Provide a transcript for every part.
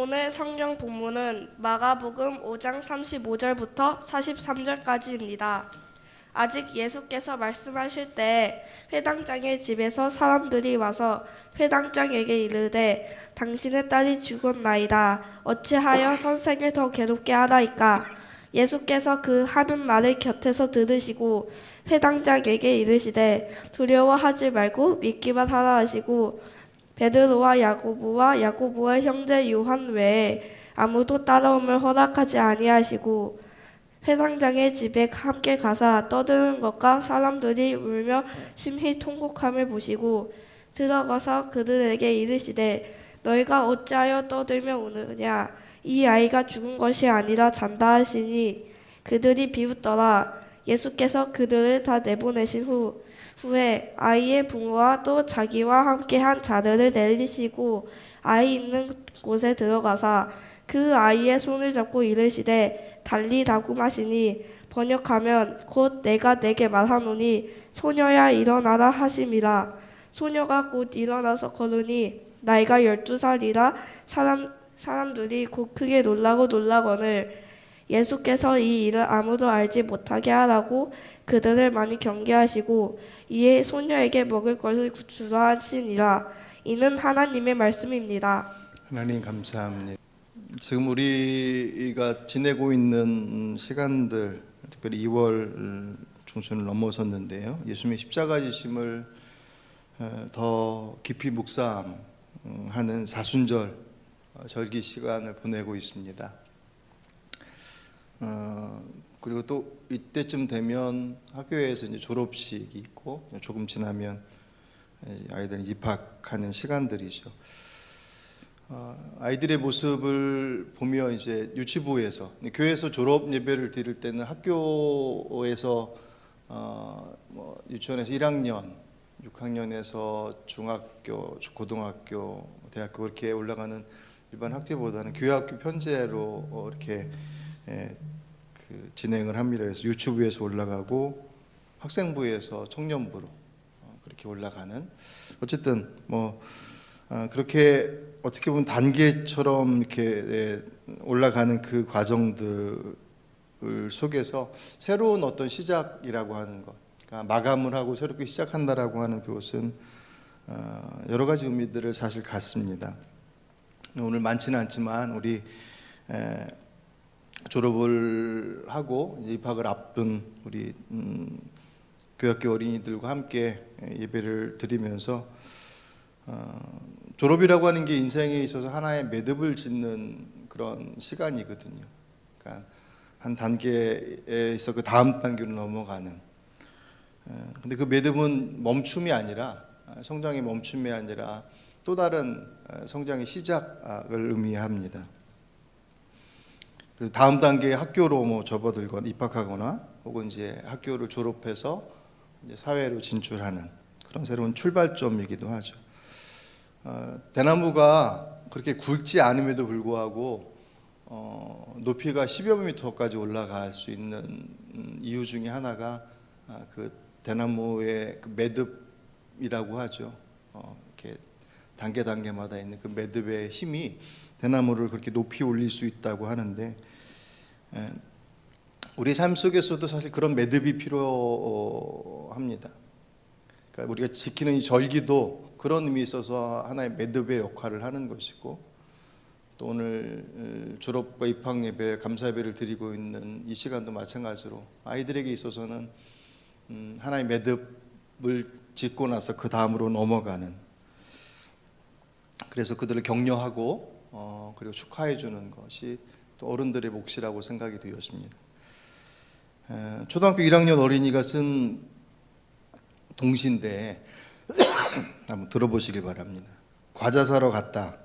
오늘 성경 본문은 마가복음 5장 35절부터 43절까지입니다. 아직 예수께서 말씀하실 때 회당장의 집에서 사람들이 와서 회당장에게 이르되 당신의 딸이 죽었나이다. 어찌하여 선생을 더 괴롭게 하나이까? 예수께서 그 하는 말을 곁에서 들으시고 회당장에게 이르시되 두려워하지 말고 믿기만 하라 하시고 베드로와 야고보의 형제 요한 외에 아무도 따라옴을 허락하지 아니하시고 회당장의 집에 함께 가사 떠드는 것과 사람들이 울며 심히 통곡함을 보시고 들어가서 그들에게 이르시되 너희가 어찌하여 떠들며 우느냐? 이 아이가 죽은 것이 아니라 잔다 하시니 그들이 비웃더라. 예수께서 그들을 다 내보내신 후에 아이의 부모와 또 자기와 함께한 자들을 내리시고 아이 있는 곳에 들어가사 그 아이의 손을 잡고 이르시되 달리다고 하시니 번역하면 곧 내가 내게 말하노니 소녀야 일어나라 하심이라. 소녀가 곧 일어나서 걸으니 나이가 12살이라 사람들이 곧 크게 놀라거늘 예수께서 이 일을 아무도 알지 못하게 하라고 그들을 많이 경계하시고 이에 소녀에게 먹을 것을 주라 하시니라. 이는 하나님의 말씀입니다. 하나님 감사합니다. 지금 우리가 지내고 있는 시간들, 특별히 2월 중순을 넘어섰는데요. 예수님의 십자가 지심을 더 깊이 묵상하는 사순절 절기 시간을 보내고 있습니다. 그리고 또 이때쯤 되면 학교에서 이제 졸업식이 있고 조금 지나면 아이들이 입학하는 시간들이죠. 아이들의 모습을 보며 이제 유치부에서 교회에서 졸업 예배를 드릴 때는 학교에서 유치원에서 1학년, 6학년에서 중학교, 고등학교, 대학교 이렇게 올라가는 일반 학제보다는 교회학교 편제로 이렇게 진행을 합니다. 그래서 유치부에서 올라가고 학생부에서 청년부로 그렇게 올라가는, 어쨌든 그렇게 어떻게 보면 단계처럼 이렇게 올라가는 그 과정들 속에서 새로운 어떤 시작이라고 하는 것, 그러니까 마감을 하고 새롭게 시작한다라고 하는 그것은 여러 가지 의미들을 사실 갖습니다. 오늘 많지는 않지만 우리 졸업을 하고 이제 입학을 앞둔 우리 교학교 어린이들과 함께 예배를 드리면서 졸업이라고 하는 게 인생에 있어서 하나의 매듭을 짓는 그런 시간이거든요. 그러니까 한 단계에서 그 다음 단계로 넘어가는. 근데 그 매듭은 멈춤이 아니라, 성장의 멈춤이 아니라 또 다른 성장의 시작을 의미합니다. 그리고 다음 단계의 학교로 접어들거나 입학하거나 혹은 이제 학교를 졸업해서 이제 사회로 진출하는 그런 새로운 출발점이기도 하죠. 대나무가 그렇게 굵지 않음에도 불구하고 높이가 10여 미터까지 올라갈 수 있는 이유 중에 하나가 그 대나무의 그 매듭이라고 하죠. 이렇게 단계마다 있는 그 매듭의 힘이 대나무를 그렇게 높이 올릴 수 있다고 하는데, 우리 삶 속에서도 사실 그런 매듭이 필요합니다. 그러니까 우리가 지키는 이 절기도 그런 의미에 있어서 하나의 매듭의 역할을 하는 것이고, 또 오늘 졸업과 입학 예배, 감사 예배를 드리고 있는 이 시간도 마찬가지로 아이들에게 있어서는 하나의 매듭을 짓고 나서 그 다음으로 넘어가는, 그래서 그들을 격려하고 그리고 축하해 주는 것이 또 어른들의 몫이라고 생각이 되었습니다. 초등학교 1학년 어린이가 쓴 동시인데 한번 들어보시길 바랍니다. 과자 사러 갔다.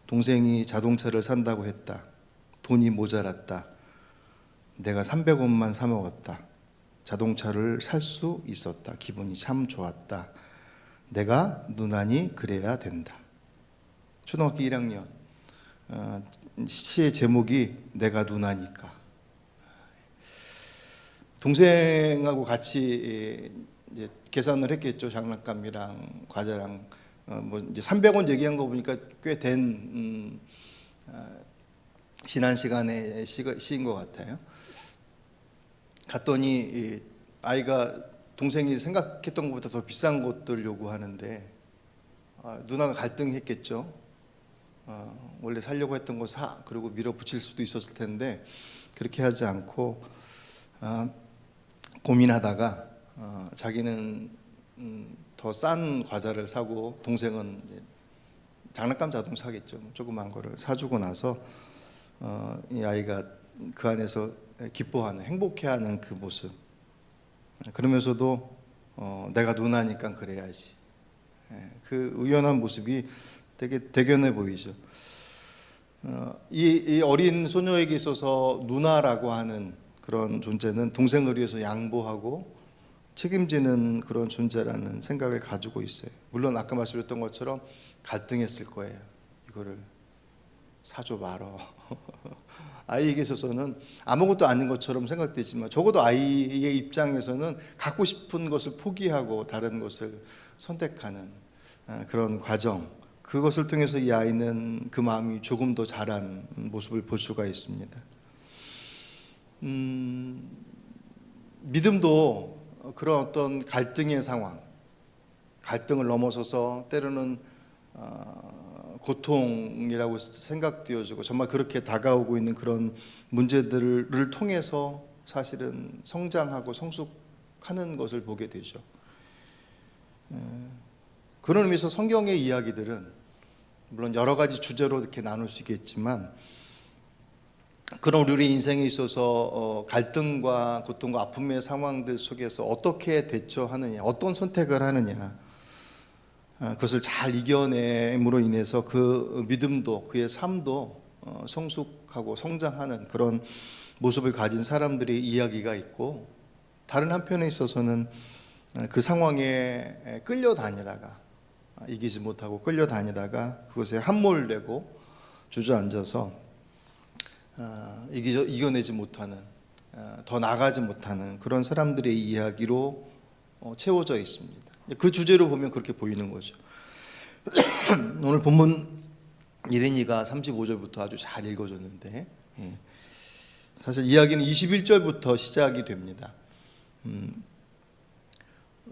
동생이 자동차를 산다고 했다. 돈이 모자랐다. 내가 300원만 사 먹었다. 자동차를 살 수 있었다. 기분이 참 좋았다. 내가 누나니 그래야 된다. 초등학교 1학년. 시의 제목이 내가 누나니까. 동생하고 같이 이제 계산을 했겠죠. 장난감이랑 과자랑 이제 300원 얘기한 거 보니까 꽤 된 지난 시간에 시인 것 같아요. 갔더니 이 아이가 동생이 생각했던 것보다 더 비싼 것들 요구하는데 누나가 갈등했겠죠. 원래 살려고 했던 거 사, 그리고 밀어붙일 수도 있었을 텐데 그렇게 하지 않고 고민하다가 자기는 더 싼 과자를 사고 동생은 장난감 자동차 사겠죠. 조그만 거를 사주고 나서 이 아이가 그 안에서 기뻐하는, 행복해하는 그 모습. 그러면서도 내가 누나니까 그래야지. 그 의연한 모습이 되게 대견해 보이죠. 이 어린 소녀에게 있어서 누나라고 하는 그런 존재는 동생을 위해서 양보하고 책임지는 그런 존재라는 생각을 가지고 있어요. 물론 아까 말씀드렸던 것처럼 갈등했을 거예요. 이거를 사줘 말어. 아이에게 있어서는 아무것도 아닌 것처럼 생각되지만 적어도 아이의 입장에서는 갖고 싶은 것을 포기하고 다른 것을 선택하는 그런 과정, 그것을 통해서 이 아이는 그 마음이 조금 더 자란 모습을 볼 수가 있습니다. 믿음도 그런 어떤 갈등의 상황, 갈등을 넘어서서 때로는 고통이라고 생각되어지고 정말 그렇게 다가오고 있는 그런 문제들을 통해서 사실은 성장하고 성숙하는 것을 보게 되죠. 그런 의미에서 성경의 이야기들은 물론 여러 가지 주제로 이렇게 나눌 수 있겠지만 그런 우리 인생에 있어서 갈등과 고통과 아픔의 상황들 속에서 어떻게 대처하느냐, 어떤 선택을 하느냐, 그것을 잘 이겨냄으로 인해서 그 믿음도 그의 삶도 성숙하고 성장하는 그런 모습을 가진 사람들의 이야기가 있고, 다른 한편에 있어서는 그 상황에 끌려다니다가 이기지 못하고 끌려다니다가 그것에 함몰되고 주저앉아서 이겨내지 못하는, 더 나가지 못하는 그런 사람들의 이야기로 채워져 있습니다. 그 주제로 보면 그렇게 보이는 거죠. 오늘 본문 이레니가 35절부터 아주 잘 읽어줬는데 사실 이야기는 21절부터 시작이 됩니다.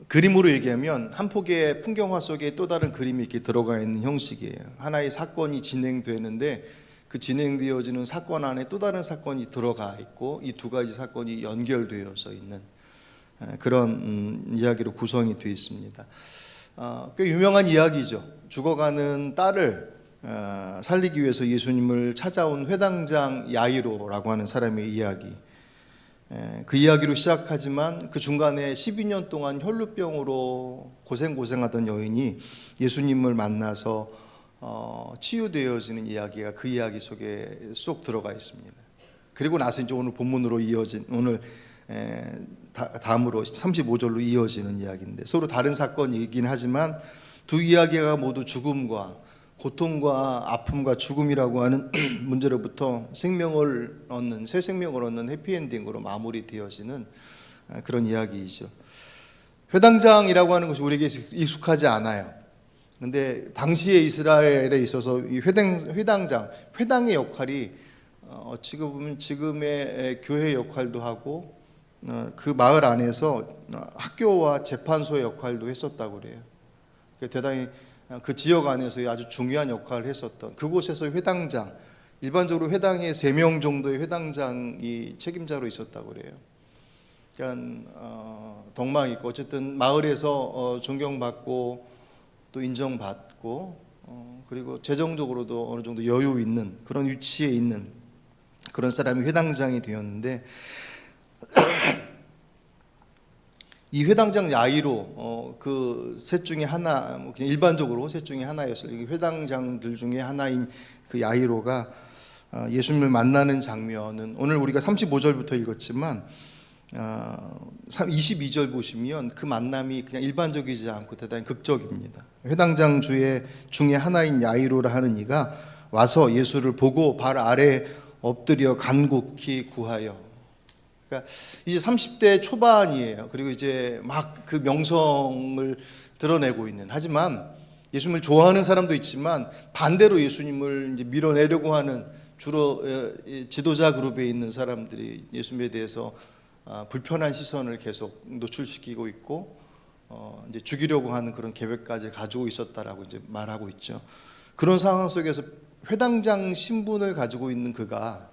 그림으로 얘기하면 한 폭의 풍경화 속에 또 다른 그림이 이렇게 들어가 있는 형식이에요. 하나의 사건이 진행되는데 그 진행되어지는 사건 안에 또 다른 사건이 들어가 있고 이 두 가지 사건이 연결되어서 있는 그런 이야기로 구성이 되어 있습니다. 꽤 유명한 이야기죠. 죽어가는 딸을 살리기 위해서 예수님을 찾아온 회당장 야이로라고 하는 사람의 이야기. 그 이야기로 시작하지만 그 중간에 12년 동안 혈루병으로 고생하던 여인이 예수님을 만나서 치유되어지는 이야기가 그 이야기 속에 쏙 들어가 있습니다. 그리고 나서 이제 오늘 본문으로 이어진, 오늘 다음으로 35절로 이어지는 이야기인데 서로 다른 사건이긴 하지만 두 이야기가 모두 죽음과 고통과 아픔과 죽음이라고 하는 문제로부터 생명을 얻는, 새 생명을 얻는 해피엔딩으로 마무리되어지는 그런 이야기이죠. 회당장이라고 하는 것이 우리에게 익숙하지 않아요. 근데 당시의 이스라엘에 있어서 이 회당장, 회당의 역할이 어찌 보면 지금의 교회 역할도 하고 그 마을 안에서 학교와 재판소의 역할도 했었다고 그래요. 대단히 그 지역 안에서 아주 중요한 역할을 했었던 그곳에서 회당장, 일반적으로 회당에 3명 정도의 회당장이 책임자로 있었다고 그래요. 그러니까 덕망이 있고 어쨌든 마을에서 존경받고 또 인정받고 그리고 재정적으로도 어느 정도 여유 있는 그런 위치에 있는 그런 사람이 회당장이 되었는데 이 회당장 야이로 그 셋 중에 하나, 그냥 일반적으로 셋 중에 하나였어요. 이 회당장들 중에 하나인 그 야이로가 예수님을 만나는 장면은 오늘 우리가 35절부터 읽었지만 22절 보시면 그 만남이 그냥 일반적이지 않고 대단히 극적입니다. 회당장 중에 하나인 야이로라 하는 이가 와서 예수를 보고 발 아래 엎드려 간곡히 구하여. 그러니까 이제 30대 초반이에요. 그리고 이제 막 그 명성을 드러내고 있는, 하지만 예수님을 좋아하는 사람도 있지만 반대로 예수님을 이제 밀어내려고 하는 주로 지도자 그룹에 있는 사람들이 예수님에 대해서 불편한 시선을 계속 노출시키고 있고 이제 죽이려고 하는 그런 계획까지 가지고 있었다라고 이제 말하고 있죠. 그런 상황 속에서 회당장 신분을 가지고 있는 그가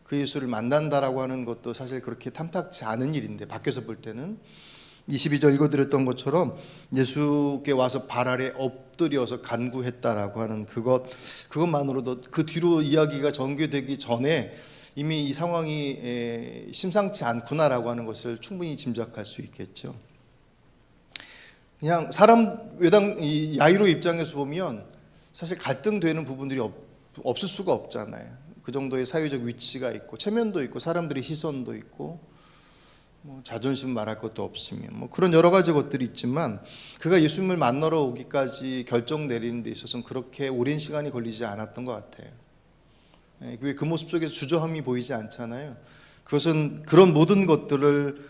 그 예수를 만난다라고 하는 것도 사실 그렇게 탐탁지 않은 일인데, 밖에서 볼 때는 22절 읽어드렸던 것처럼 예수께 와서 발 아래 엎드려서 간구했다라고 하는 그것만으로도 그 뒤로 이야기가 전개되기 전에 이미 이 상황이 심상치 않구나라고 하는 것을 충분히 짐작할 수 있겠죠. 그냥 사람 외당 이 야이로 입장에서 보면 사실 갈등되는 부분들이 없을 수가 없잖아요. 그 정도의 사회적 위치가 있고 체면도 있고 사람들의 시선도 있고 뭐 자존심 말할 것도 없으면 뭐 그런 여러 가지 것들이 있지만, 그가 예수님을 만나러 오기까지 결정 내리는 데 있어서는 그렇게 오랜 시간이 걸리지 않았던 것 같아요. 왜 그 모습 속에서 주저함이 보이지 않잖아요. 그것은 그런 모든 것들을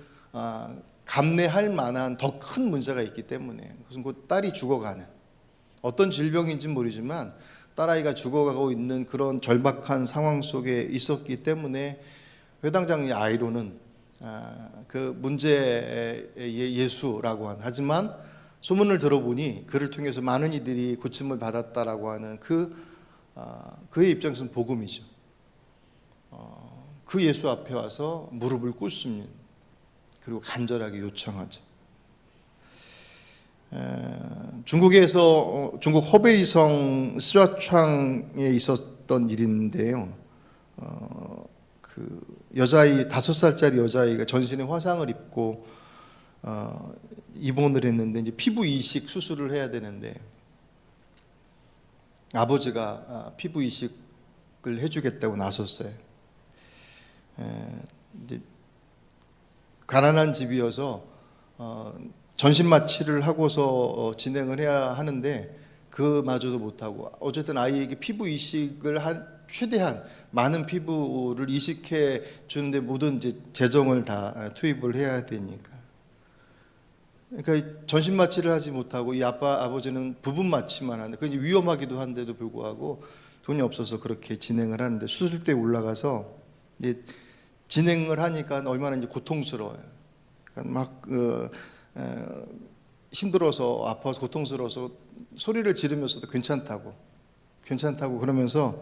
감내할 만한 더 큰 문제가 있기 때문에, 그것은 곧 딸이 죽어가는, 어떤 질병인지는 모르지만 딸아이가 죽어가고 있는 그런 절박한 상황 속에 있었기 때문에 회당장의 아이로는 그 문제의 예수라고 하는, 하지만 소문을 들어보니 그를 통해서 많은 이들이 고침을 받았다라고 하는 그의 입장에서는 복음이죠. 그 예수 앞에 와서 무릎을 꿇습니다. 그리고 간절하게 요청하죠. 중국에서 중국 허베이성 스촨창에 있었던 일인데요. 그 여자아이 5살짜리 여자아이가 전신에 화상을 입고 입원을 했는데 이제 피부 이식 수술을 해야 되는데 아버지가 피부 이식을 해주겠다고 나섰어요. 이제 가난한 집이어서 전신 마취를 하고서 진행을 해야 하는데 그마저도 못하고, 어쨌든 아이에게 피부 이식을 최대한 많은 피부를 이식해 주는데 모든 이제 재정을 다 투입을 해야 되니까, 그러니까 전신 마취를 하지 못하고 이 아버지는 부분 마취만 하는데, 그게 위험하기도 한데도 불구하고 돈이 없어서 그렇게 진행을 하는데, 수술대에 올라가서 이제 진행을 하니까 얼마나 이제 고통스러워요. 그러니까 막 힘들어서 아파서 고통스러워서 소리를 지르면서도 괜찮다고 그러면서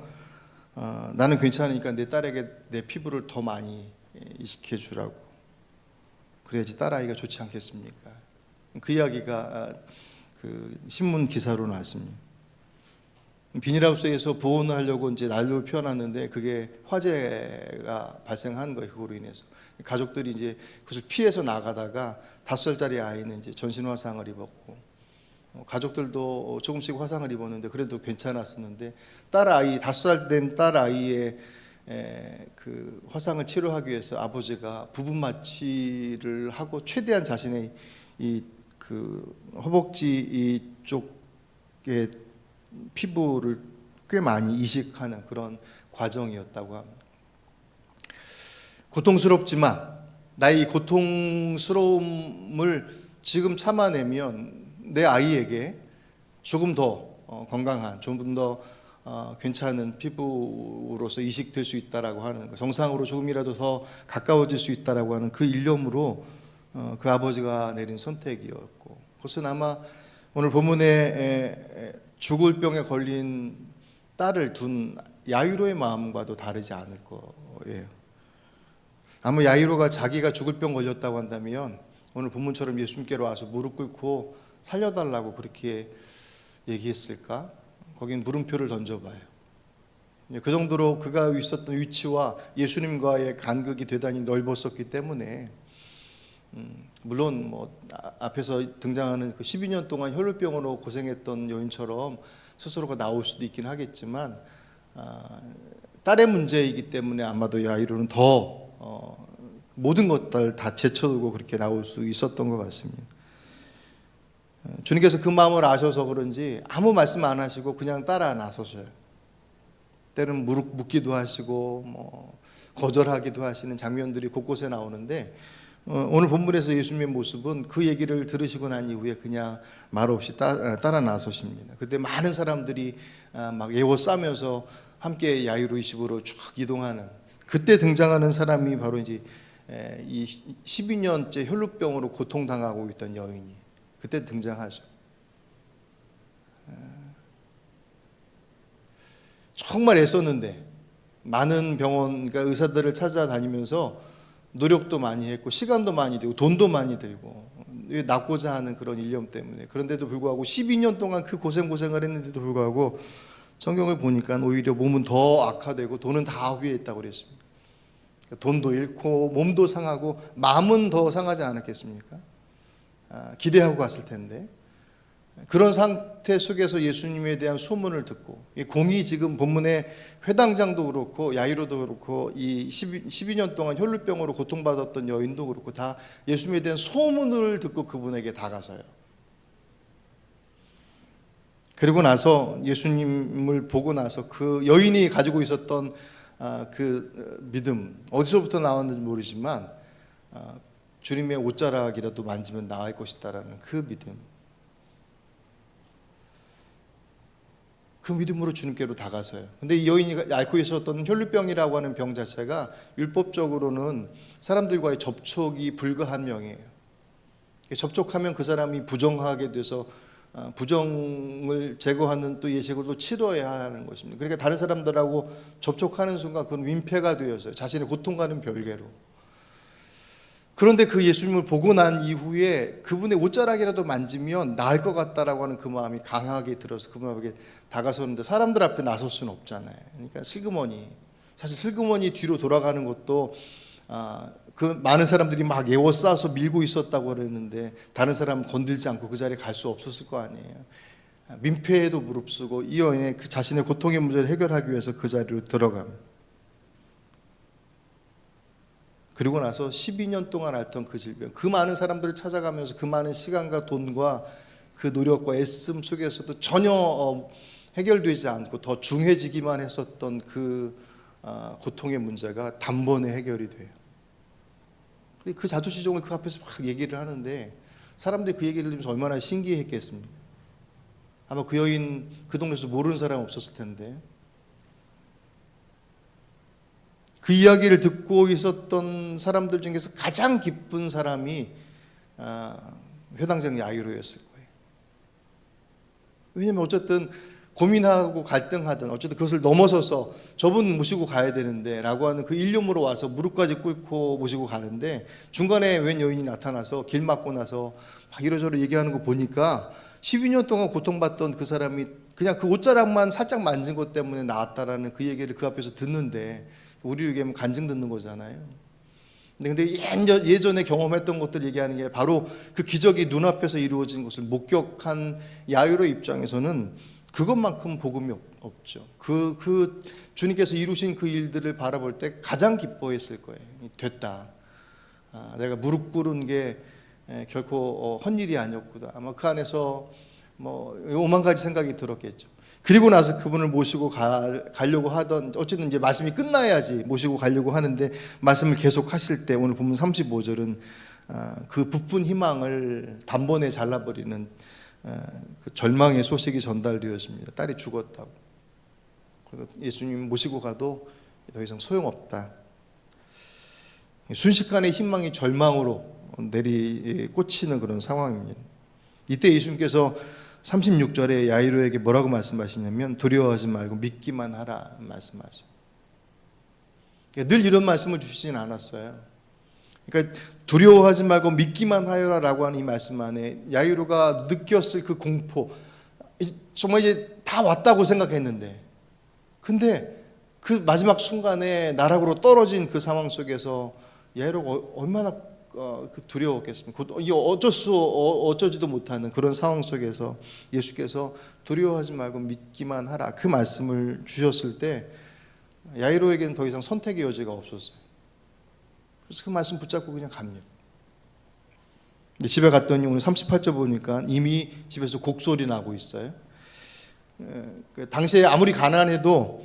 나는 괜찮으니까 내 딸에게 내 피부를 더 많이 이식해 주라고, 그래야지 딸아이가 좋지 않겠습니까? 그 이야기가 그 신문 기사로 나왔습니다. 비닐하우스에서 보온을 하려고 이제 난로를 피워놨는데 그게 화재가 발생한 거예요. 그거로 인해서 가족들이 이제 그것을 피해서 나가다가 5살짜리 아이는 이제 전신 화상을 입었고, 가족들도 조금씩 화상을 입었는데 그래도 괜찮았었는데, 딸 아이 5살 된 딸 아이의 그 화상을 치료하기 위해서 아버지가 부분 마취를 하고 최대한 자신의 이 그 허벅지 이쪽에 피부를 꽤 많이 이식하는 그런 과정이었다고 합니다. 고통스럽지만 나의 고통스러움을 지금 참아내면 내 아이에게 조금 더 건강한, 조금 더 괜찮은 피부로서 이식될 수 있다라고 하는 것, 정상으로 조금이라도 더 가까워질 수 있다라고 하는 그 일념으로 그 아버지가 내린 선택이었고, 그것은 아마 오늘 본문에 죽을 병에 걸린 딸을 둔 야이로의 마음과도 다르지 않을 거예요. 아마 야이로가 자기가 죽을 병 걸렸다고 한다면 오늘 본문처럼 예수님께로 와서 무릎 꿇고 살려달라고 그렇게 얘기했을까? 거긴 물음표를 던져봐요. 그 정도로 그가 있었던 위치와 예수님과의 간극이 대단히 넓었었기 때문에, 물론 뭐 앞에서 등장하는 그 12년 동안 혈루병으로 고생했던 여인처럼 스스로가 나올 수도 있긴 하겠지만, 딸의 문제이기 때문에 아마도 야이로는 더 모든 것들 다 제쳐두고 그렇게 나올 수 있었던 것 같습니다. 주님께서 그 마음을 아셔서 그런지 아무 말씀 안 하시고 그냥 따라 나서셔요. 때는 무릎 묻기도 하시고 뭐 거절하기도 하시는 장면들이 곳곳에 나오는데, 오늘 본문에서 예수님의 모습은 그 얘기를 들으시고 난 이후에 그냥 말없이 따라 나서십니다. 그때 많은 사람들이 막 에워싸면서 함께 야이로의 집으로 쭉 이동하는, 그때 등장하는 사람이 바로 이제 이 12년째 혈루병으로 고통당하고 있던 여인이 그때 등장하죠. 정말 애썼는데 많은 병원, 그러니까 의사들을 찾아다니면서 노력도 많이 했고 시간도 많이 들고 돈도 많이 들고 낫고자 하는 그런 일념 때문에, 그런데도 불구하고 12년 동안 그 고생을 했는데도 불구하고 성경을 보니까 오히려 몸은 더 악화되고 돈은 다 허비했다고 그랬습니다. 돈도 잃고 몸도 상하고 마음은 더 상하지 않았겠습니까? 기대하고 갔을 텐데, 그런 상태 속에서 예수님에 대한 소문을 듣고, 공이 지금 본문의 회당장도 그렇고 야이로도 그렇고 이 12년 동안 혈루병으로 고통받았던 여인도 그렇고 다 예수님에 대한 소문을 듣고 그분에게 다가서요. 그리고 나서 예수님을 보고 나서 그 여인이 가지고 있었던 그 믿음, 어디서부터 나왔는지 모르지만 주님의 옷자락이라도 만지면 나을 것이다라는 그 믿음, 그 믿음으로 주님께로 다가서요. 근데 이 여인이 앓고 있었던 혈루병이라고 하는 병 자체가 율법적으로는 사람들과의 접촉이 불가한 병이에요. 접촉하면 그 사람이 부정하게 돼서 부정을 제거하는 또 예식을 또 치러야 하는 것입니다. 그러니까 다른 사람들하고 접촉하는 순간 그건 민폐가 되어서요. 자신의 고통과는 별개로. 그런데 그 예수님을 보고 난 이후에 그분의 옷자락이라도 만지면 나을 것 같다라고 하는 그 마음이 강하게 들어서 그분에게 다가서는데 사람들 앞에 나설 수는 없잖아요. 그러니까 사실 슬그머니 뒤로 돌아가는 것도 그 많은 사람들이 막 에워싸서 밀고 있었다고 그랬는데 다른 사람 건들지 않고 그 자리에 갈 수 없었을 거 아니에요. 민폐에도 무릅쓰고 이 여인의 그 자신의 고통의 문제를 해결하기 위해서 그 자리로 들어갑니다. 그리고 나서 12년 동안 앓던 그 질병, 그 많은 사람들을 찾아가면서 그 많은 시간과 돈과 그 노력과 애씀 속에서도 전혀 해결되지 않고 더 중해지기만 했었던 그 고통의 문제가 단번에 해결이 돼요. 그 자초지종을 그 앞에서 막 얘기를 하는데 사람들이 그 얘기를 들으면서 얼마나 신기했겠습니까? 아마 그 여인 그 동네에서 모르는 사람 없었을 텐데, 그 이야기를 듣고 있었던 사람들 중에서 가장 기쁜 사람이 회당장 야이로였을 거예요. 왜냐하면 어쨌든 고민하고 갈등하든 어쨌든 그것을 넘어서서 저분 모시고 가야 되는데 라고 하는 그 일념으로 와서 무릎까지 꿇고 모시고 가는데 중간에 웬 여인이 나타나서 길 막고 나서 막 이러저러 얘기하는 거 보니까 12년 동안 고통받던 그 사람이 그냥 그 옷자락만 살짝 만진 것 때문에 나았다라는 그 얘기를 그 앞에서 듣는데, 우리로 얘기하면 간증 듣는 거잖아요. 근데 예전에 경험했던 것들 얘기하는 게 바로 그 기적이 눈앞에서 이루어진 것을 목격한 야이로 입장에서는 그것만큼 복음이 없죠. 그 주님께서 이루신 그 일들을 바라볼 때 가장 기뻐했을 거예요. 됐다. 내가 무릎 꿇은 게 결코 헛일이 아니었구나. 아마 그 안에서 뭐 오만 가지 생각이 들었겠죠. 그리고 나서 그분을 모시고 가려고 하던, 어쨌든 이제 말씀이 끝나야지 모시고 가려고 하는데 말씀을 계속 하실 때 오늘 보면 35절은 그 부푼 희망을 단번에 잘라버리는 그 절망의 소식이 전달되었습니다. 딸이 죽었다고. 그리고 예수님 모시고 가도 더 이상 소용없다. 순식간에 희망이 절망으로 내리꽂히는 그런 상황입니다. 이때 예수님께서 36절에 야이로에게 뭐라고 말씀하시냐면 두려워하지 말고 믿기만 하라 말씀하죠. 늘 이런 말씀을 주시진 않았어요. 그러니까 두려워하지 말고 믿기만 하여라라고 하는 이 말씀 안에 야이로가 느꼈을 그 공포, 정말 이제 다 왔다고 생각했는데, 근데 그 마지막 순간에 나락으로 떨어진 그 상황 속에서 야이로가 얼마나 두려웠겠습니까? 어쩌지도 못하는 그런 상황 속에서 예수께서 두려워하지 말고 믿기만 하라 그 말씀을 주셨을 때 야이로에게는 더 이상 선택의 여지가 없었어요. 그래서 그 말씀 붙잡고 그냥 갑니다. 집에 갔더니 오늘 38절 보니까 이미 집에서 곡소리 나고 있어요. 당시에 아무리 가난해도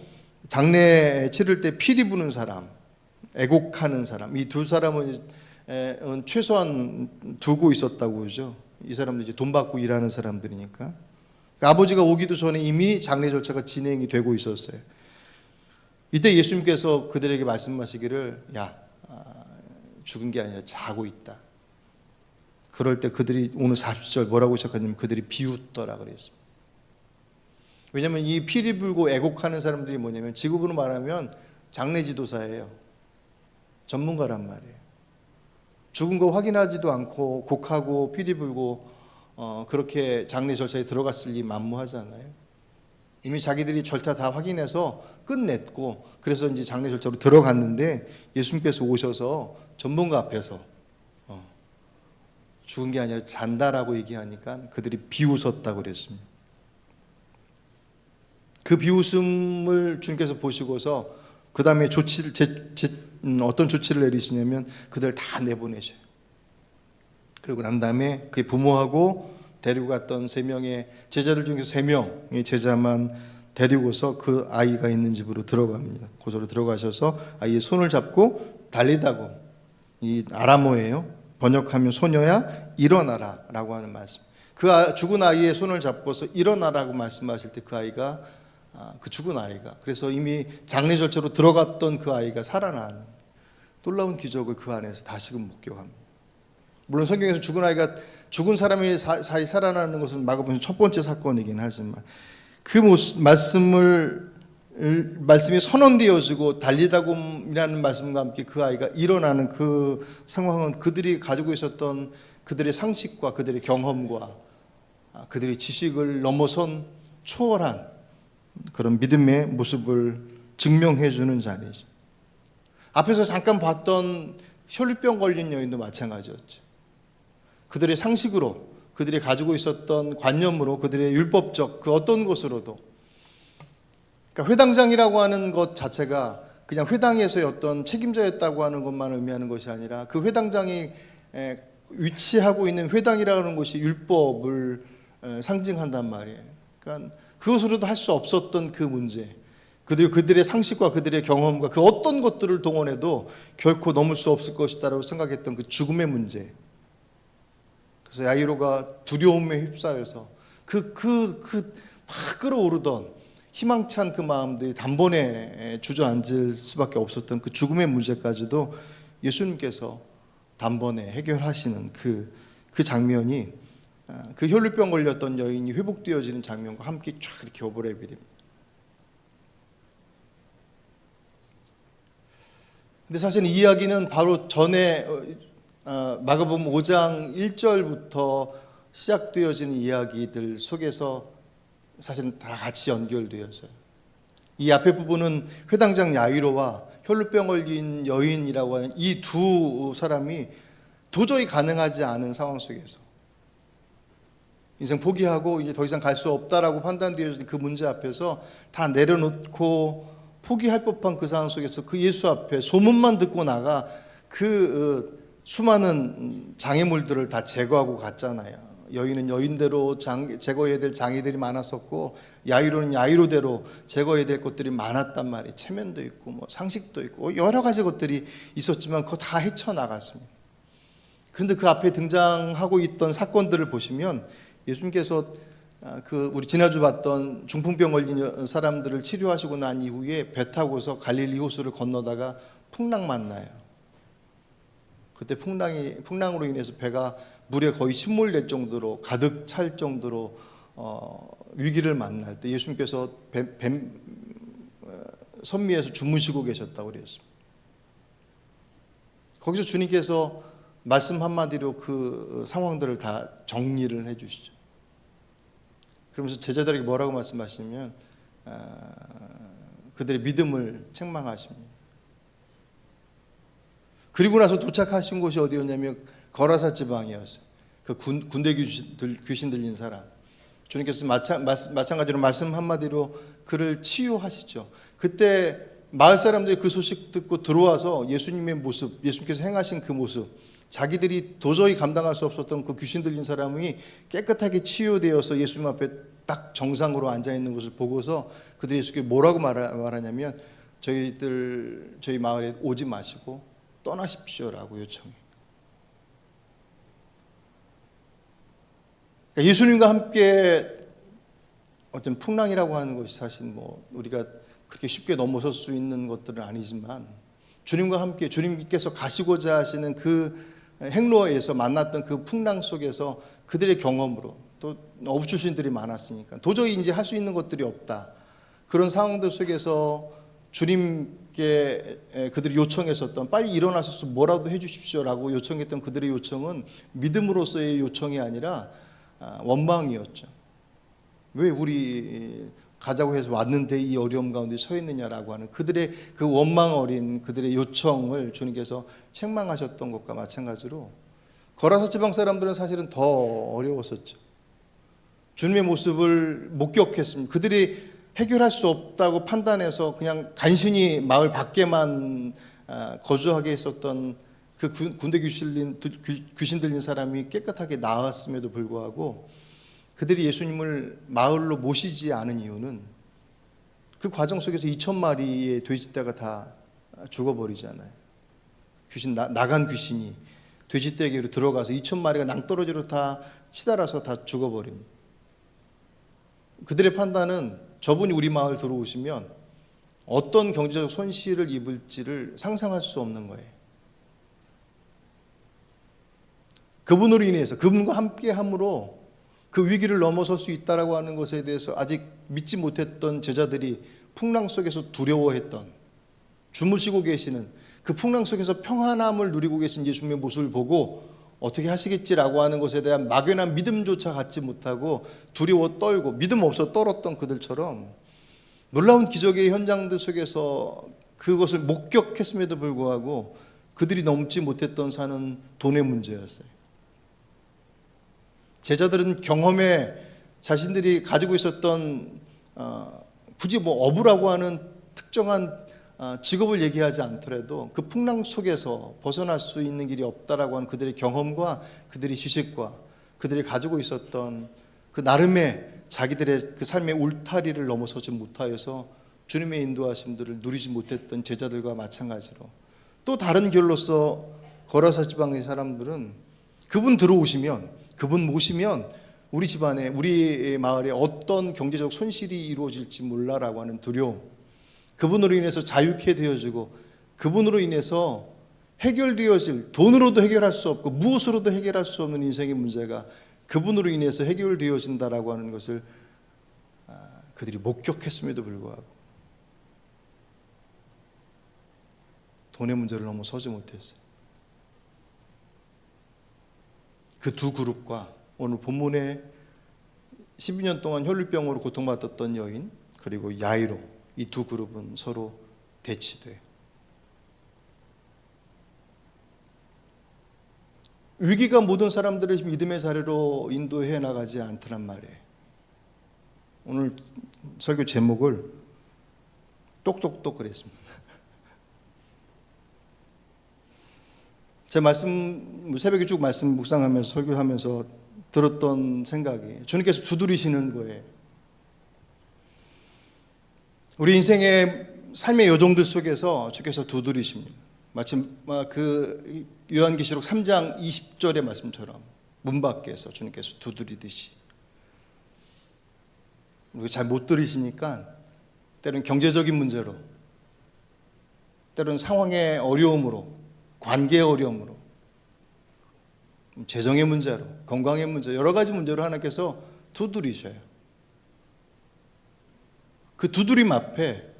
장례 치를 때 피리 부는 사람, 애곡하는 사람, 이 두 사람은 최소한 두고 있었다고 그러죠. 이 사람들 이제 돈 받고 일하는 사람들이니까. 그러니까 아버지가 오기도 전에 이미 장례 절차가 진행이 되고 있었어요. 이때 예수님께서 그들에게 말씀하시기를 야, 죽은 게 아니라 자고 있다. 그럴 때 그들이 오늘 40절 뭐라고 시작하냐면 그들이 비웃더라 그랬습니다. 왜냐하면 이 피리 불고 애곡하는 사람들이 뭐냐면 직업으로 말하면 장례 지도사예요. 전문가란 말이에요. 죽은 거 확인하지도 않고 곡하고 피리 불고 그렇게 장례 절차에 들어갔을 리 만무하잖아요. 이미 자기들이 절차 다 확인해서 끝냈고 그래서 이제 장례 절차로 들어갔는데 예수님께서 오셔서 전문가 앞에서 죽은 게 아니라 잔다라고 얘기하니까 그들이 비웃었다고 그랬습니다. 그 비웃음을 주님께서 보시고서 그 다음에 조치를 어떤 조치를 내리시냐면 그들 다 내보내셔요. 그리고 난 다음에 그 부모하고 데리고 갔던 3명의 제자들 중에서 3명의 제자만 데리고서 그 아이가 있는 집으로 들어갑니다. 고소로 들어가셔서 아이의 손을 잡고 달리다고, 이 아람어예요. 번역하면 소녀야 일어나라 라고 하는 말씀. 그 죽은 아이의 손을 잡고서 일어나라고 말씀하실 때 그 아이가 그 죽은 아이가 그래서 이미 장례 절차로 들어갔던 그 아이가 살아나는 놀라운 기적을 그 안에서 다시금 목격합니다. 물론 성경에서 죽은 사람이 사이 살아나는 것은 마가복음 첫 번째 사건이긴 하지만 그 말씀이 선언되어지고 달리다곰이라는 말씀과 함께 그 아이가 일어나는 그 상황은 그들이 가지고 있었던 그들의 상식과 그들의 경험과 그들의 지식을 넘어선 초월한 그런 믿음의 모습을 증명해 주는 자리죠. 앞에서 잠깐 봤던 혈류병 걸린 여인도 마찬가지였죠. 그들의 상식으로, 그들이 가지고 있었던 관념으로, 그들의 율법적 그 어떤 것으로도, 그러니까 회당장이라고 하는 것 자체가 그냥 회당에서의 어떤 책임자였다고 하는 것만 의미하는 것이 아니라 그 회당장이 위치하고 있는 회당이라는 것이 율법을 상징한단 말이에요. 그러니까 그것으로도 할 수 없었던 그 문제, 그들의 상식과 그들의 경험과 그 어떤 것들을 동원해도 결코 넘을 수 없을 것이다라고 생각했던 그 죽음의 문제. 그래서 야이로가 두려움에 휩싸여서 막 끌어오르던 희망찬 그 마음들이 단번에 주저앉을 수밖에 없었던 그 죽음의 문제까지도 예수님께서 단번에 해결하시는 그 장면이 그 혈류병 걸렸던 여인이 회복되어지는 장면과 함께 쫙 이렇게 오버랩이 됩니다. 근데 사실 이 이야기는 바로 전에 마가복음 5장 1절부터 시작되어지는 이야기들 속에서 사실은 다 같이 연결되어져요. 이 앞에 부분은 회당장 야이로와 혈류병 걸린 여인이라고 하는 이 두 사람이 도저히 가능하지 않은 상황 속에서 인생 포기하고 이제 더 이상 갈 수 없다라고 판단되어진 그 문제 앞에서 다 내려놓고 포기할 법한 그 상황 속에서 그 예수 앞에 소문만 듣고 나가 그 수많은 장애물들을 다 제거하고 갔잖아요. 여인은 여인대로 제거해야 될 장애들이 많았었고 야이로는 야이로대로 제거해야 될 것들이 많았단 말이에요. 체면도 있고 뭐 상식도 있고 여러 가지 것들이 있었지만 그거 다 헤쳐나갔습니다. 그런데 그 앞에 등장하고 있던 사건들을 보시면 예수님께서 우리 지난주 봤던 중풍병 걸린 사람들을 치료하시고 난 이후에 배 타고서 갈릴리 호수를 건너다가 풍랑 만나요. 그때 풍랑으로 인해서 배가 물에 거의 침몰될 정도로 가득 찰 정도로 위기를 만날 때 예수님께서 선미에서 주무시고 계셨다고 그랬습니다. 거기서 주님께서 말씀 한마디로 그 상황들을 다 정리를 해주시죠. 그러면서 제자들에게 뭐라고 말씀하시냐면 그들의 믿음을 책망하십니다. 그리고 나서 도착하신 곳이 어디였냐면 거라사 지방이었어요. 그 군대 귀신 들린 사람. 주님께서 마찬가지로 말씀 한마디로 그를 치유하시죠. 그때 마을 사람들이 그 소식 듣고 들어와서 예수님의 모습, 예수님께서 행하신 그 모습, 자기들이 도저히 감당할 수 없었던 그 귀신 들린 사람이 깨끗하게 치유되어서 예수님 앞에 딱 정상으로 앉아 있는 것을 보고서 그들이 예수께 뭐라고 말하냐면 저희 마을에 오지 마시고 떠나십시오라고 요청해요. 그러니까 예수님과 함께 어떤 풍랑이라고 하는 것이 사실 뭐 우리가 그렇게 쉽게 넘어설 수 있는 것들은 아니지만 주님과 함께 주님께서 가시고자 하시는 그 행로에서 만났던 그 풍랑 속에서 그들의 경험으로 또 어부출신들이 많았으니까 도저히 이제 할 수 있는 것들이 없다. 그런 상황들 속에서 주님께 그들이 요청했었던 빨리 일어나셔서 뭐라도 해주십시오라고 요청했던 그들의 요청은 믿음으로서의 요청이 아니라 원망이었죠. 왜 우리 가자고 해서 왔는데 이 어려움 가운데 서 있느냐라고 하는 그들의 그 원망 어린 그들의 요청을 주님께서 책망하셨던 것과 마찬가지로 거라사 지방 사람들은 사실은 더 어려웠었죠. 주님의 모습을 목격했습니다. 그들이 해결할 수 없다고 판단해서 그냥 간신히 마을 밖에만 거주하게 했었던 그 군대 귀신 들린 사람이 깨끗하게 나았음에도 불구하고 그들이 예수님을 마을로 모시지 않은 이유는 그 과정 속에서 2,000마리의 돼지떼가 다 죽어버리잖아요. 나간 귀신이 돼지떼에게로 들어가서 2,000마리가 낭떠러지로 다 치달아서 다 죽어버립니다. 그들의 판단은 저분이 우리 마을 들어오시면 어떤 경제적 손실을 입을지를 상상할 수 없는 거예요. 그분으로 인해서 그분과 함께함으로 그 위기를 넘어설 수 있다라고 하는 것에 대해서 아직 믿지 못했던 제자들이 풍랑 속에서 두려워했던 주무시고 계시는 그 풍랑 속에서 평안함을 누리고 계신 예수님의 모습을 보고 어떻게 하시겠지라고 하는 것에 대한 막연한 믿음조차 갖지 못하고 두려워 떨고 믿음 없어 떨었던 그들처럼 놀라운 기적의 현장들 속에서 그것을 목격했음에도 불구하고 그들이 넘지 못했던 산은 돈의 문제였어요. 제자들은 경험에 자신들이 가지고 있었던 굳이 뭐 어부라고 하는 특정한 직업을 얘기하지 않더라도 그 풍랑 속에서 벗어날 수 있는 길이 없다라고 하는 그들의 경험과 그들의 지식과 그들이 가지고 있었던 그 나름의 자기들의 그 삶의 울타리를 넘어서지 못하여서 주님의 인도하심들을 누리지 못했던 제자들과 마찬가지로 또 다른 결로서 거라사 지방의 사람들은 그분 들어오시면 그분 모시면 우리 집안에 우리 마을에 어떤 경제적 손실이 이루어질지 몰라라고 하는 두려움, 그분으로 인해서 자유케 되어지고 그분으로 인해서 해결되어질 돈으로도 해결할 수 없고 무엇으로도 해결할 수 없는 인생의 문제가 그분으로 인해서 해결되어진다라고 하는 것을 그들이 목격했음에도 불구하고 돈의 문제를 넘어서지 못했어요. 그 두 그룹과 오늘 본문에 12년 동안 혈루병으로 고통받았던 여인 그리고 야이로 이 두 그룹은 서로 대치돼요. 위기가 모든 사람들을 믿음의 자리로 인도해 나가지 않더란 말이에요. 오늘 설교 제목을 똑똑똑 그랬습니다. 제 말씀 새벽에 쭉 말씀 묵상하면서 설교하면서 들었던 생각이 주님께서 두드리시는 거예요. 우리 인생의 삶의 여정들 속에서 주께서 두드리십니다. 마치 그 요한계시록 3장 20절의 말씀처럼 문 밖에서 주님께서 두드리듯이 우리가 잘 못 들으시니까 때로는 경제적인 문제로 때로는 상황의 어려움으로 관계의 어려움으로 재정의 문제로 건강의 문제 여러 가지 문제로 하나님께서 두드리셔요. 그 두드림 앞에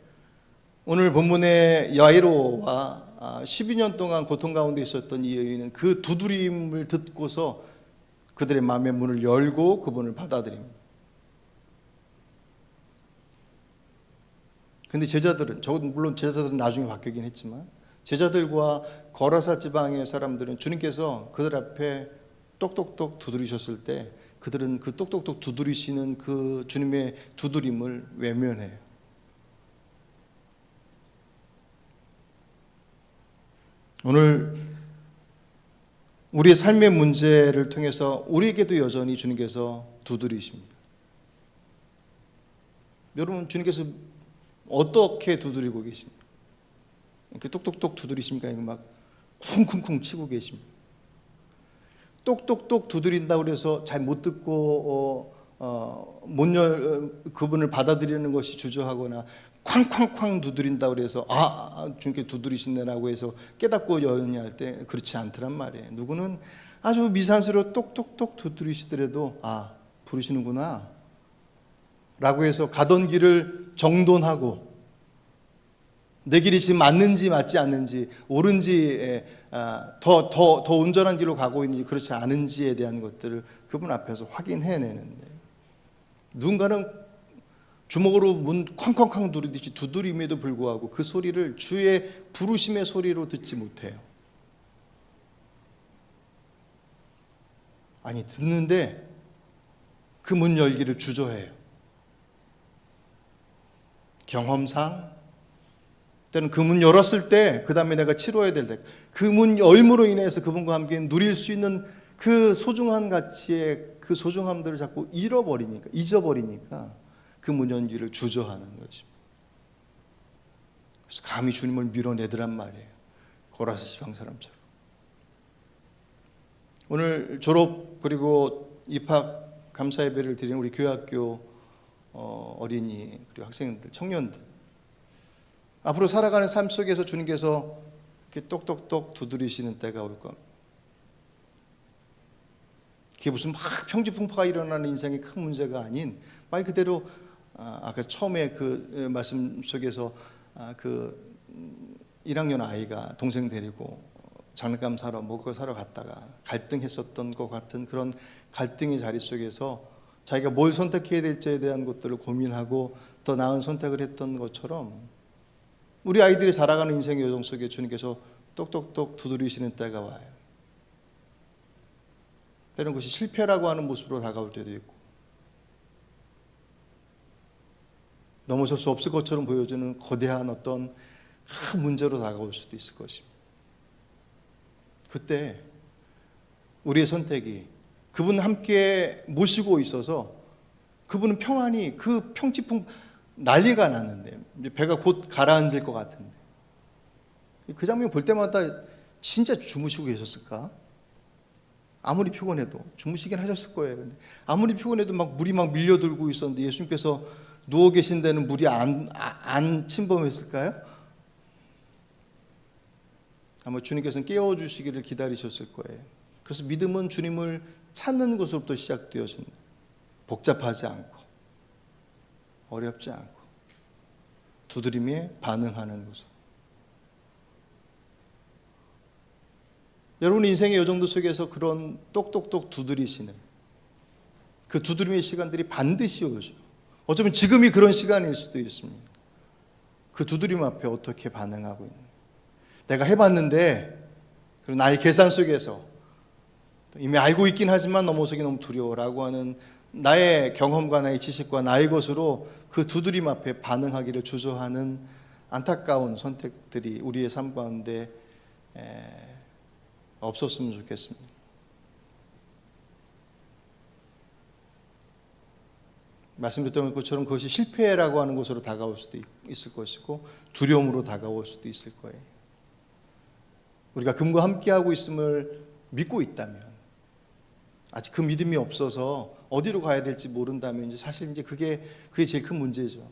오늘 본문의 야이로와 12년 동안 고통 가운데 있었던 이 여인은 그 두드림을 듣고서 그들의 마음의 문을 열고 그분을 받아들입니다. 근데 제자들은 물론 제자들은 나중에 바뀌긴 했지만 제자들과 거라사 지방의 사람들은 주님께서 그들 앞에 똑똑똑 두드리셨을 때 그들은 그 똑똑똑 두드리시는 그 주님의 두드림을 외면해요. 오늘 우리의 삶의 문제를 통해서 우리에게도 여전히 주님께서 두드리십니다. 여러분 주님께서 어떻게 두드리고 계십니까? 이렇게 똑똑똑 두드리십니까? 이거 막 쿵쿵쿵 치고 계십니다. 똑똑똑 두드린다고 그래서 잘 못 듣고 그분을 받아들이는 것이 주저하거나 쾅쾅쾅 두드린다고 그래서 주님께 두드리신다라고 해서 깨닫고 여연할 때 그렇지 않더란 말이에요. 누구는 아주 미산스러워 똑똑똑 두드리시더라도 부르시는구나 라고 해서 가던 길을 정돈하고 내 길이 지금 맞는지 맞지 않는지, 옳은지 더 온전한 길로 가고 있는지 그렇지 않은지에 대한 것들을 그분 앞에서 확인해내는데, 누군가는 주먹으로 문 쾅쾅쾅 두드리듯이 두드림에도 불구하고 그 소리를 주의 부르심의 소리로 듣지 못해요. 아니, 듣는데 그 문 열기를 주저해요. 경험상 때는 그 문 열었을 때, 그 다음에 내가 치러야 될 때, 그 문 열므로 인해서 그분과 함께 누릴 수 있는 그 소중한 가치의 그 소중함들을 자꾸 잊어버리니까 그 문 열기를 주저하는 것입니다. 그래서 감히 주님을 밀어내더란 말이에요. 고라스 지방 사람처럼. 오늘 졸업 그리고 입학 감사 예배를 드리는 우리 교회학교 어린이 그리고 학생들, 청년들, 앞으로 살아가는 삶 속에서 주님께서 이렇게 똑똑똑 두드리시는 때가 올 겁니다. 그게 무슨 막 평지풍파가 일어나는 인생의 큰 문제가 아닌, 말 그대로 아까 처음에 그 말씀 속에서 그 1학년 아이가 동생 데리고 장난감 사러 먹을 걸 사러 갔다가 갈등했었던 것 같은 그런 갈등의 자리 속에서 자기가 뭘 선택해야 될지에 대한 것들을 고민하고 더 나은 선택을 했던 것처럼, 우리 아이들이 자라가는 인생의 여정 속에 주님께서 똑똑똑 두드리시는 때가 와요. 때로는 그것이 실패라고 하는 모습으로 다가올 때도 있고, 넘어설 수 없을 것처럼 보여지는 거대한 어떤 큰 문제로 다가올 수도 있을 것입니다. 그때 우리의 선택이 그분 함께 모시고 있어서 그분은 평안히 그 평지풍 난리가 났는데 이제 배가 곧 가라앉을 것 같은데, 그 장면 볼 때마다 진짜 주무시고 계셨을까? 아무리 피곤해도 주무시긴 하셨을 거예요. 근데 아무리 피곤해도 막 물이 막 밀려들고 있었는데 예수님께서 누워 계신 데는 물이 안 침범했을까요? 아마 주님께서는 깨워주시기를 기다리셨을 거예요. 그래서 믿음은 주님을 찾는 것으로부터 시작되어집니다. 복잡하지 않고 어렵지 않고 두드림에 반응하는 것으로. 여러분 인생의 여정도 속에서 그런 똑똑똑 두드리시는 그 두드림의 시간들이 반드시 오죠. 어쩌면 지금이 그런 시간일 수도 있습니다. 그 두드림 앞에 어떻게 반응하고 있는, 내가 해봤는데 그리고 나의 계산 속에서 이미 알고 있긴 하지만 넘어서기 너무 두려워라고 하는 나의 경험과 나의 지식과 나의 것으로 그 두드림 앞에 반응하기를 주저하는 안타까운 선택들이 우리의 삶 가운데 없었으면 좋겠습니다. 말씀드렸던 것처럼 그것이 실패라고 하는 것으로 다가올 수도 있을 것이고 두려움으로 다가올 수도 있을 거예요. 우리가 그분과 함께하고 있음을 믿고 있다면, 아직 그 믿음이 없어서 어디로 가야 될지 모른다면 이제 사실 이제 그게 제일 큰 문제죠.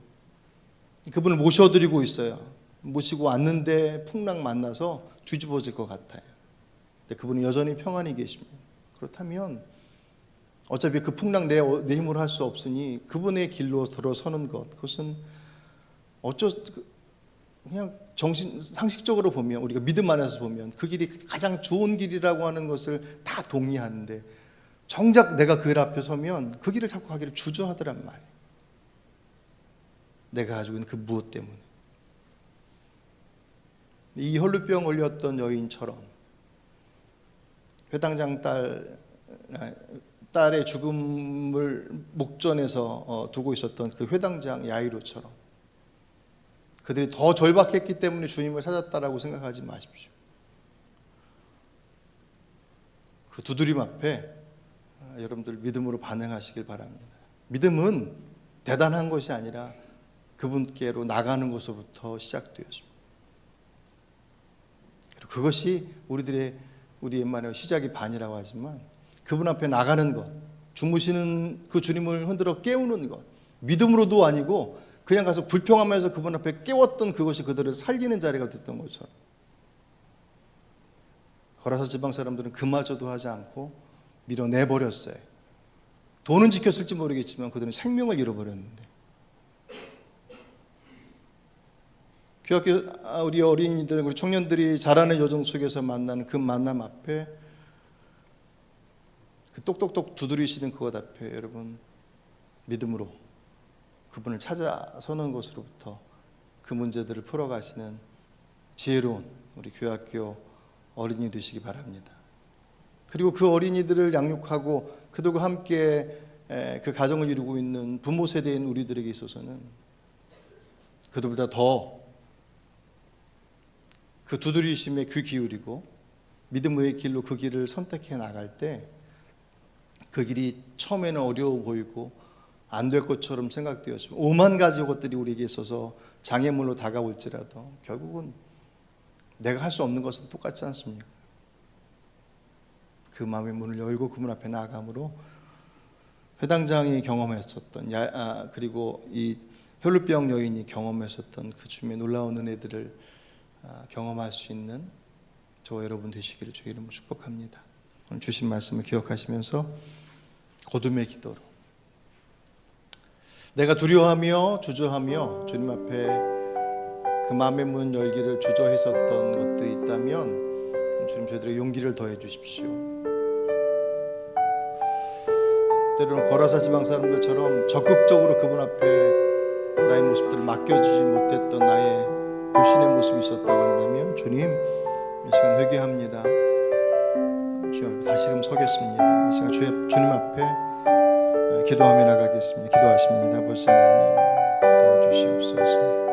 그분을 모셔드리고 있어요. 모시고 왔는데 풍랑 만나서 뒤집어질 것 같아요. 근데 그분은 여전히 평안히 계십니다. 그렇다면 어차피 그 풍랑 내 힘으로 할 수 없으니 그분의 길로 들어서는 것, 그것은 그냥 상식적으로 보면, 우리가 믿음 안에서 보면 그 길이 가장 좋은 길이라고 하는 것을 다 동의하는데, 정작 내가 그 길 앞에 서면 그 길을 자꾸 가기를 주저하더란 말이에요. 내가 가지고 있는 그 무엇 때문에. 이 혈루병 걸렸던 여인처럼 회당장 딸의 죽음을 목전에서 두고 있었던 그 회당장 야이로처럼 그들이 더 절박했기 때문에 주님을 찾았다라고 생각하지 마십시오. 그 두드림 앞에 여러분들 믿음으로 반응하시길 바랍니다. 믿음은 대단한 것이 아니라 그분께로 나가는 것으로부터 시작되어집니다. 그리고 그것이 우리의 말에 시작이 반이라고 하지만 그분 앞에 나가는 것, 주무시는 그 주님을 흔들어 깨우는 것, 믿음으로도 아니고 그냥 가서 불평하면서 그분 앞에 깨웠던 그것이 그들을 살리는 자리가 됐던 것처럼, 거라사 지방 사람들은 그마저도 하지 않고 밀어내버렸어요. 돈은 지켰을지 모르겠지만 그들은 생명을 잃어버렸는데, 교학교 우리 어린이들, 우리 청년들이 자라는 여정 속에서 만나는 그 만남 앞에, 그 똑똑똑 두드리시는 그것 앞에 여러분 믿음으로 그분을 찾아서는 것으로부터 그 문제들을 풀어가시는 지혜로운 우리 교학교 어린이 되시기 바랍니다. 그리고 그 어린이들을 양육하고 그들과 함께 그 가정을 이루고 있는 부모 세대인 우리들에게 있어서는 그들보다 더 그 두드리심에 귀 기울이고 믿음의 길로 그 길을 선택해 나갈 때, 그 길이 처음에는 어려워 보이고 안 될 것처럼 생각되었지만 오만 가지 것들이 우리에게 있어서 장애물로 다가올지라도 결국은 내가 할 수 없는 것은 똑같지 않습니까? 그 마음의 문을 열고 그분 앞에 나아감으로 회당장이 경험했었던 그리고 이 혈루병 여인이 경험했었던 그 주님의 놀라운 은혜들을 경험할 수 있는 저와 여러분 되시기를 주의 이름으로 축복합니다. 오늘 주신 말씀을 기억하시면서 거듭의 기도로, 내가 두려워하며 주저하며 주님 앞에 그 마음의 문 열기를 주저했었던 것들이 있다면 주님 저희들에게 용기를 더해 주십시오. 때로는 거라사 지방 사람들처럼 적극적으로 그분 앞에 나의 모습들을 맡겨주지 못했던 나의 불신의 모습이 있었다고 한다면 주님, 이 시간 회개합니다. 주님 앞에 다시금 서겠습니다. 이 시간 주님 앞에 기도하며 나가겠습니다. 기도하십니다. 아버지 하나님, 도와주시옵소서.